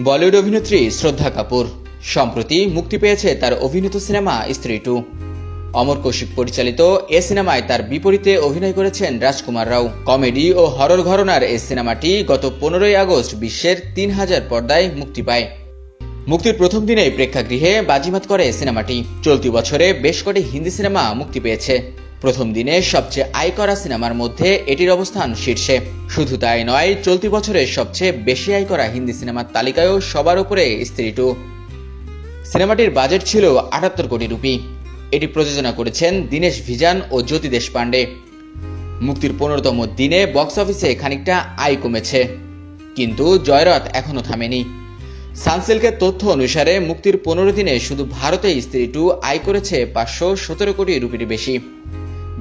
বলিউড অভিনেত্রী শ্রদ্ধা কাপুর সম্প্রতি মুক্তি পেয়েছে তার অভিনীত সিনেমা স্ত্রী 2। অমর কৌশিক পরিচালিত এ সিনেমায় তার বিপরীতে অভিনয় করেছেন রাজকুমার রাও। কমেডি ও হরর ঘরানার এই সিনেমাটি গত 15ই আগস্ট বিশ্বের 3000 পর্দায় মুক্তি পায়। মুক্তির প্রথম দিনেই প্রেক্ষাগৃহে বাজিমাত করে সিনেমাটি। চলতি বছরে বেশ কটি হিন্দি সিনেমা মুক্তি পেয়েছে। প্রথম দিনে সবচেয়ে আয় করা সিনেমার মধ্যে এটির অবস্থান শীর্ষে। শুধু তাই নয়, চলতি বছরের সবচেয়ে বেশি আয় করা হিন্দি সিনেমার তালিকায়ও সবার উপরে স্ত্রী 2। সিনেমাটির বাজেট ছিল 78 কোটি রুপি। এটি প্রযোজনা করেছেন দীনেশ ভিজান ও জ্যোতি দেশপান্ডে। মুক্তির 15তম দিনে বক্স অফিসে খানিকটা আয় কমেছে, কিন্তু জয়রথ এখনো থামেনি। সানসিল্কের তথ্য অনুসারে মুক্তির 15 দিনে শুধু ভারতে স্ত্রী 2 আয় করেছে 517 কোটি রুপির বেশি।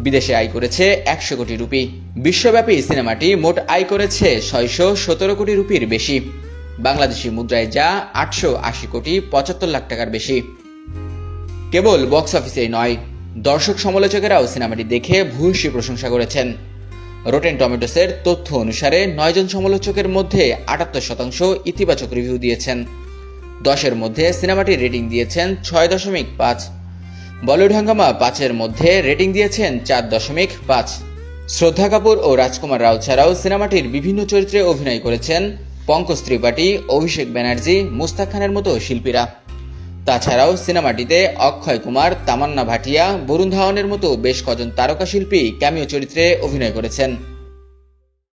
বিদেশে আয় করেছে 100 কোটি রুপি। বিশ্বব্যাপী সিনেমাটি মোট আয় করেছে 617 কোটি রুপির বেশি, বাংলাদেশি মুদ্রায় যা 880 কোটি 75 লাখ টাকার বেশি। কেবল বক্স অফিসেই নয়, দর্শক সমালোচকেরাও সিনেমাটি দেখে ভূয়সী প্রশংসা করেছেন। রোটেন টমেটোসের তথ্য অনুসারে 9 জন সমালোচকের মধ্যে 78% ইতিবাচক রিভিউ দিয়েছেন। 10-এর মধ্যে সিনেমাটির রেটিং দিয়েছেন 6.5। বলিউড হাঙ্গামা 5-এর মধ্যে রেটিং দিয়েছেন 4.5। শ্রদ্ধা কাপুর ও রাজকুমার রাও ছাড়াও সিনেমাটির বিভিন্ন চরিত্রে অভিনয় করেছেন পঙ্কজ ত্রিপাঠী, অভিষেক ব্যানার্জি, মুস্তাক খানের মতো শিল্পীরা। তাছাড়াও সিনেমাটিতে অক্ষয় কুমার, তামান্না ভাটিয়া, বরুণ ধাওয়ানের মতো বেশ কজন তারকা শিল্পী ক্যামিও চরিত্রে অভিনয় করেছেন।